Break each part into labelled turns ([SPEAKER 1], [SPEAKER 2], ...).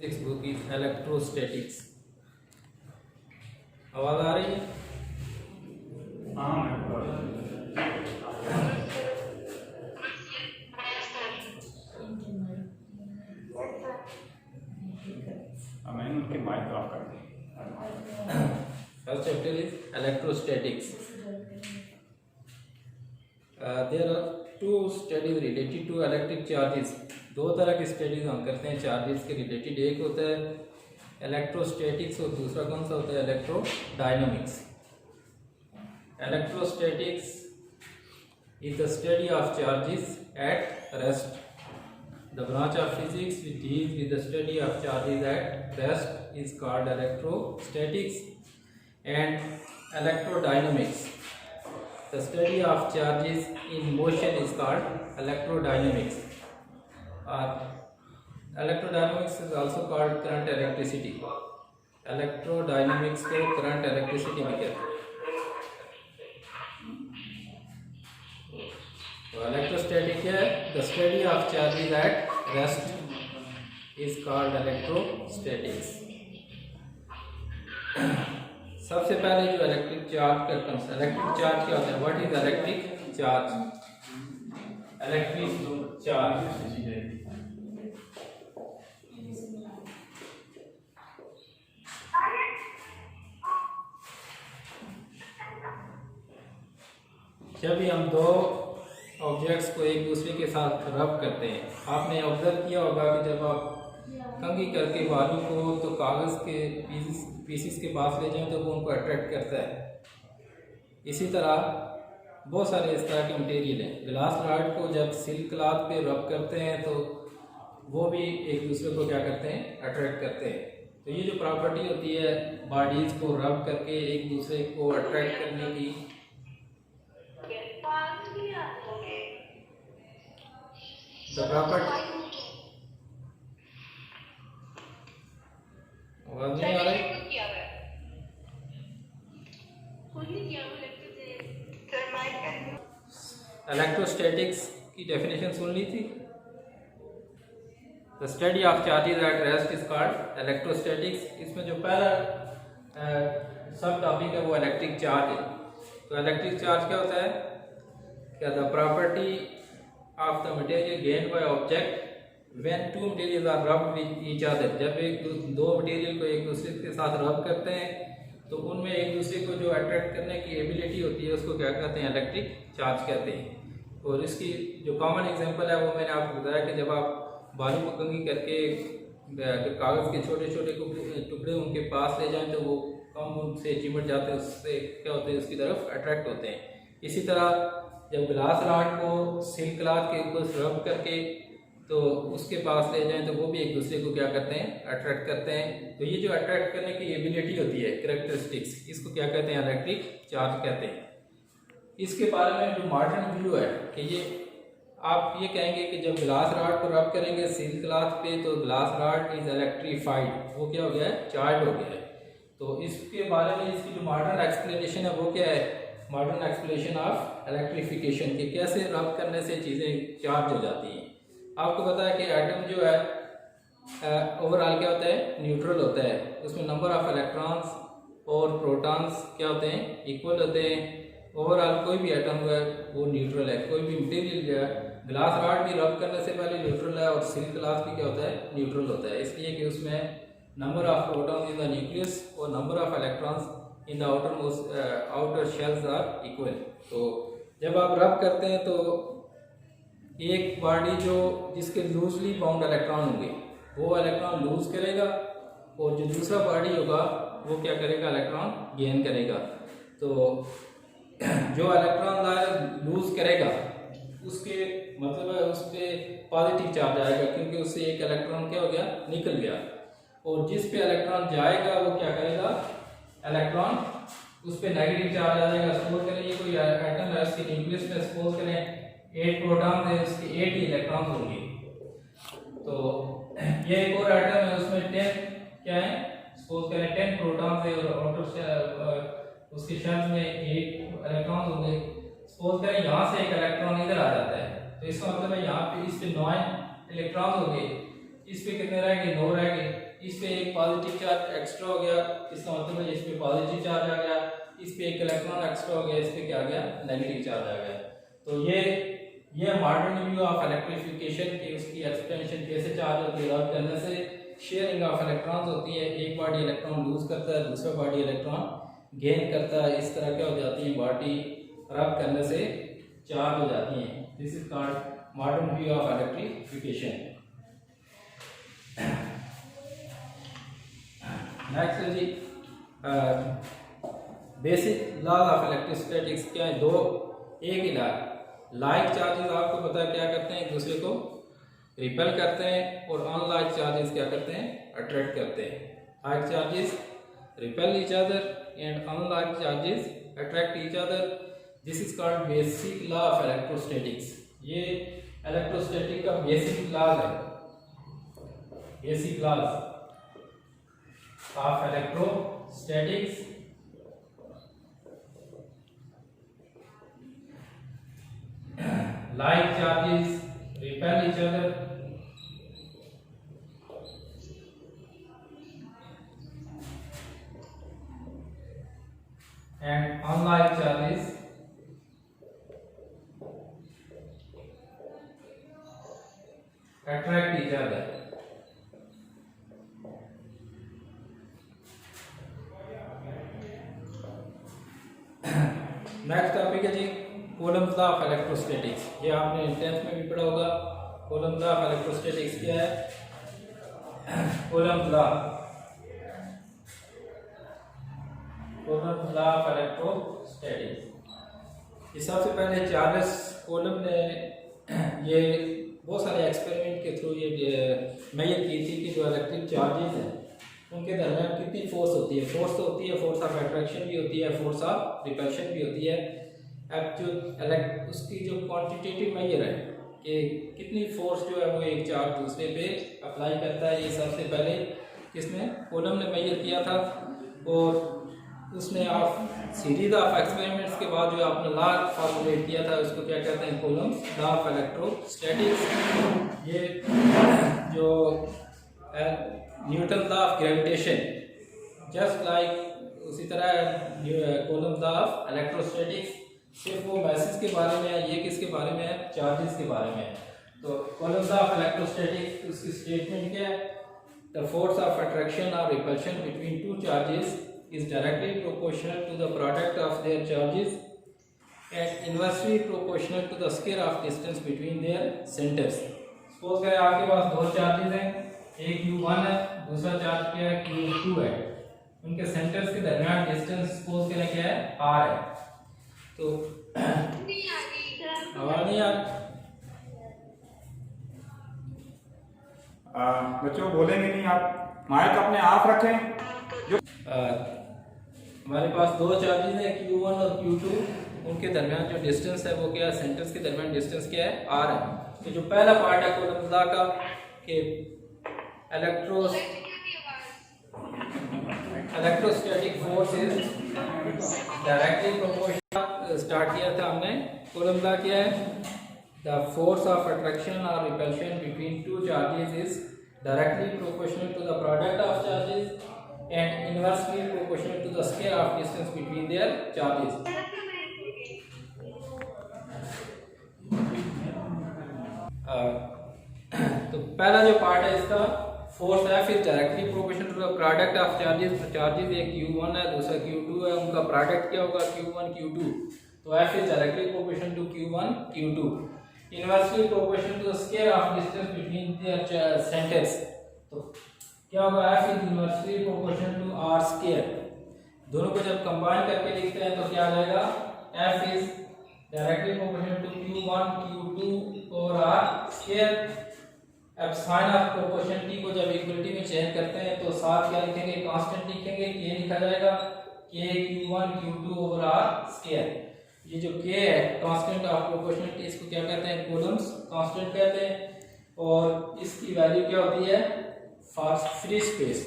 [SPEAKER 1] Next book is electrostatics. आवाज आ रही है?
[SPEAKER 2] मैंने उनके माइक ऑफ कर दी।
[SPEAKER 1] First chapter is electrostatics. There are two studies related to electric charges. दो तरह की स्टडीज हम करते हैं चार्जेस के रिलेटेड। एक होता है इलेक्ट्रोस्टैटिक्स और दूसरा कौन सा होता है electrodynamics. Electrostatics is the study of charges at rest. The branch of physics which deals with the study of charges at rest is called electrostatics. And electrodynamics, the study of charges in motion is called electrodynamics. Electrodynamics is also called current electricity. Electrodynamics को current electricity भी कहते हैं। तो electrostatic है the study of charges at rest is called electrostatics. सबसे पहले जो electric charge का कंसेप्ट, इलेक्ट्रिक चार्ज क्या होता है? What is electric charge? Electric charge जब भी हम दो ऑब्जेक्ट्स को एक दूसरे के साथ रब करते हैं, आपने ऑब्जर्व किया होगा कि जब आप कंघी करके बालू को तो कागज़ के पीसीस के पास ले जाएं तो वो उनको अट्रैक्ट करता है। इसी तरह बहुत सारे इस तरह के मटेरियल हैं। ग्लास रॉड को जब सिल्क क्लॉथ पे रब करते हैं तो वो भी एक दूसरे को क्या करते हैं? अट्रैक्ट करते हैं। तो ये जो प्रॉपर्टी होती है बॉडीज़ को रब करके एक दूसरे को अट्रैक्ट करने की, आवाज नहीं आ रही? इलेक्ट्रोस्टैटिक्स की डेफिनेशन सुन ली थी। The study of charges at rest is called electrostatics. इसमें जो पहला सब टॉपिक है वो इलेक्ट्रिक चार्ज है। तो इलेक्ट्रिक चार्ज क्या होता है? क्या the property of the material gained by object when two materials are rubbed with each other. जब दो मटेरियल को एक दूसरे के साथ रब करते हैं तो उनमें एक दूसरे को जो अट्रैक्ट करने की एबिलिटी होती है उसको क्या कहते हैं? इलेक्ट्रिक चार्ज कहते हैं। और इसकी जो कॉमन एग्जांपल है वो मैंने आपको बताया कि जब आप बालू को कंघी करके कागज़ के छोटे छोटे टुकड़े उनके पास ले जाएं तो वो कम उनसे चिमट जाते हैं, उससे क्या होते हैं? उसकी तरफ अट्रैक्ट होते हैं। इसी तरह जब ग्लास रॉड को सिल्क क्लॉथ के ऊपर रब करके तो उसके पास ले जाएं तो वो भी एक दूसरे को क्या करते हैं? अट्रैक्ट करते हैं। तो ये जो अट्रैक्ट करने की एबिलिटी होती है, कैरेक्टरिस्टिक्स, इसको क्या कहते हैं? इलेक्ट्रिक चार्ज कहते हैं। इसके बारे में जो मॉडर्न व्यू है कि ये आप ये कहेंगे कि जब ग्लास रॉड को रब करेंगे सिल्क क्लॉथ पे तो ग्लास रॉड इज इलेक्ट्रीफाइड, वो क्या हो गया है? चार्ज हो गया है। तो इसके बारे में इसकी जो मॉडर्न एक्सप्लेनेशन है वो क्या है? मॉडर्न एक्सप्लेनेशन ऑफ इलेक्ट्रिफिकेशन, कि कैसे रब करने से चीज़ें चार्ज हो जाती हैं। आपको पता है कि एटम जो है ओवरऑल क्या होता है? न्यूट्रल होता है। उसमें नंबर ऑफ इलेक्ट्रॉन्स और प्रोटॉन्स क्या होते हैं? इक्वल होते हैं। ओवरऑल कोई भी एटम है वो न्यूट्रल है। कोई भी मटेरियल जो है, ग्लास रॉड भी रब करने से पहले न्यूट्रल है और सिल्क क्लॉथ भी क्या होता है? न्यूट्रल होता है। इसलिए कि उसमें number of protons in the nucleus और number of electrons in the outer shells are equal. तो जब आप रब करते हैं तो एक बॉडी जो जिसके लूजली बाउंड इलेक्ट्रॉन होंगे वो इलेक्ट्रॉन लूज करेगा और जो दूसरा बॉडी होगा वो क्या करेगा? इलेक्ट्रॉन गेन करेगा। तो जो इलेक्ट्रॉन लूज करेगा उसके मतलब है उस पर पॉजिटिव चार्ज आएगा क्योंकि उससे एक इलेक्ट्रॉन क्या हो गया? निकल गया। और जिस पे इलेक्ट्रॉन जाएगा वो क्या करेगा? इलेक्ट्रॉन उस पर नेगेटिव चार्ज आ जाएगा। सपोज करें ये कोई एटम है, उसके न्यूक्लियस में सपोज करें 8 प्रोटॉन है, उसके 8 ही इलेक्ट्रॉन होंगे। तो ये एक और एटम है उसमें 10 क्या है? सपोज करें 10 प्रोटॉन है और आउटर उसके शेल में 8 इलेक्ट्रॉन होंगे। सपोज करें यहाँ से एक इलेक्ट्रॉन इधर आ जाता है तो इसका मतलब है यहाँ पे इस पे 9 इलेक्ट्रॉन होंगे, इस पे कितने रहेंगे? 9 रहेंगे। इस पे एक पॉजिटिव चार्ज एक्स्ट्रा हो गया, इसका मतलब है इस पे पॉजिटिव चार्ज आ गया, इस पे एक इलेक्ट्रॉन एक्स्ट्रा हो गया, इस पे क्या आ गया, नेगेटिव चार्ज आ गया। तो ये मॉडर्न व्यू ऑफ इलेक्ट्रिफिकेशन की उसकी एक्सप्लेनेशन कैसे चार्ज होती है रब करने से, शेयरिंग ऑफ इलेक्ट्रॉन्स होती है, एक बॉडी इलेक्ट्रॉन लूज करता है, दूसरा बॉडी इलेक्ट्रॉन गेन करता है, इस तरह क्या हो जाती है बॉडी रब करने से चार्ज हो जाती है। This is called modern view of electrification. Next है जी बेसिक लॉ ऑफ इलेक्ट्रोस्टैटिक्स क्या है, दो एक ही लॉ। लाइक चार्जेस आपको पता है क्या करते हैं, एक दूसरे को रिपेल करते हैं, और अनलाइक चार्जेस क्या करते हैं, अट्रैक्ट करते हैं। Like charges repel each other and unlike charges attract each other. This is called basic law of electrostatics. ये इलेक्ट्रोस्टैटिक का बेसिक लॉ है, basic laws of electrostatics. Like charges repel each other and unlike charges attract each other. Next topic है जी Coulomb's law of electrostatics. ये आपने 10th में भी पढ़ा होगा। कूलम्स लॉ ऑफ इलेक्ट्रोस्टैटिक्स क्या है, कूलम्स लॉ ऑफ इलेक्ट्रोस्टैटिक्स। ये सबसे पहले चार्ल्स कूलम ने ये बहुत सारे एक्सपेरिमेंट के थ्रू ये मेजर की थी कि जो इलेक्ट्रिक चार्जेस हैं उनके दरमियान कितनी फोर्स होती है। फोर्स तो होती है, फोर्स ऑफ अट्रैक्शन भी होती है, फोर्स ऑफ रिपल्शन भी होती है। अब जो उसकी जो क्वांटिटेटिव मेजर है कि कितनी फोर्स जो है वो एक चार्ज दूसरे पे अप्लाई करता है, ये सबसे पहले किसने, कूलम ने मेजर किया था। और उसने आप सीरीज ऑफ एक्सपेरिमेंट्स के बाद जो आपने लॉ फॉर्मुलेट किया था उसको क्या कहते हैं, कूलम्स लॉ ऑफ इलेक्ट्रोस्टैटिक्स। ये जो Newton law of gravitation, just like उसी तरह कूलम्स लॉ ऑफ इलेक्ट्रोस्टैटिक्स, सिर्फ वो मैसेज के बारे में है, ये किसके बारे में है, चार्जेस के बारे में है। तो कूलम्स लॉ ऑफ इलेक्ट्रोस्टैटिक्स उसकी स्टेटमेंट क्या है, द फोर्स ऑफ अट्रैक्शन और repulsion between two charges is directly proportional to the product of their charges and inversely proportional to the square of distance between their centers. Suppose करें आपके पास दो charges हैं, एक Q1 है, दूसरा charge क्या है, Q2 है। उनके सेंटर्स के दरमियान डिस्टेंस सपोज करें क्या है, R है। तो आवाज नहीं आ रही,
[SPEAKER 2] बच्चों बोलेंगे नहीं, आप माइक अपने आप रखें। जो
[SPEAKER 1] हमारे पास दो चार्जेस हैं Q1 और Q2, उनके दरमियान जो डिस्टेंस है वो क्या है, सेंटर्स के दरमियान डिस्टेंस क्या है, R है। तो जो पहला पार्ट है कूलम्स लॉ का कि electrostatic force is directly proportional. Start किया था हमने, कूलम्स लॉ क्या है, द फोर्स ऑफ अट्रैक्शन और repulsion between two charges is directly proportional to the product of charges and inversely proportional to the square of distance between their charges. तो पहला जो part है इसका फोर्स है, फिर directly proportional to the product of charges. Charges एक Q1 है, दूसरा Q2 है, उनका प्रोडक्ट क्या होगा, Q1 Q2। तो F is directly proportional to Q1 Q2, inversely proportional to the square of distance between their centers। तो क्या होगा, F is inversely proportional to R square। दोनों को जब कंबाइन करके लिखते हैं तो क्या आ जाएगा, F is directly proportional to Q1 Q2 और R square। अब साइन ऑफ प्रोपोर्शनलिटी को जब इक्वलिटी में चेंज करते हैं तो साथ क्या लिखेंगे, कांस्टेंट लिखेंगे, K लिखा जाएगा, K Q1 Q2 और R square। ये जो K है कांस्टेंट ऑफ प्रोपोर्शनलिटी, इसको क्या कहते हैं, कूलम्स कांस्टेंट कहते हैं। और इसकी वैल्यू क्या होती है, फॉर फ्री स्पेस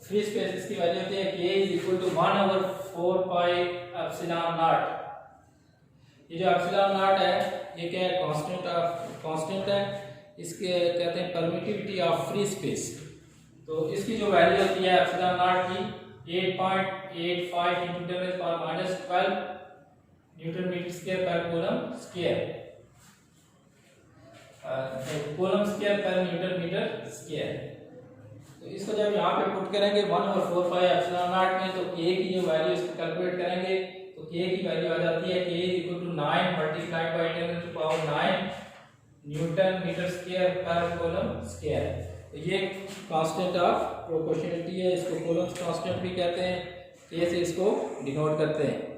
[SPEAKER 1] इसकी वैल्यू होती है K is equal to 1/4 pi epsilon naught. ये जो एप्सिलॉन नॉट है ये क्या है, कांस्टेंट है, इसके कहते हैं परमिटिविटी ऑफ फ्री स्पेस। तो तो इसकी जो वैल्यू होती है एप्सिलॉन नॉट की 8.85 × 10⁻12 न्यूटन मीटर स्क्वायर पर कूलम स्क्वायर, कूलम स्क्वायर पर न्यूटन मीटर स्क्वायर। तो इसको जब यहाँ पे पुट करेंगे 1/4 एप्सिलॉन नॉट में, तो k की जो वैल्यू इसको कैलकुलेट करेंगे तो k की वैल्यू आ जाती है k = 9 × 10⁻9 न्यूटन मीटर स्क्वायर पर कूलम स्क्वायर। तो ये कांस्टेंट ऑफ प्रोपोर्शनलिटी है, इसको कूलम्स कांस्टेंट भी कहते हैं, k से इसको डिनोट करते हैं।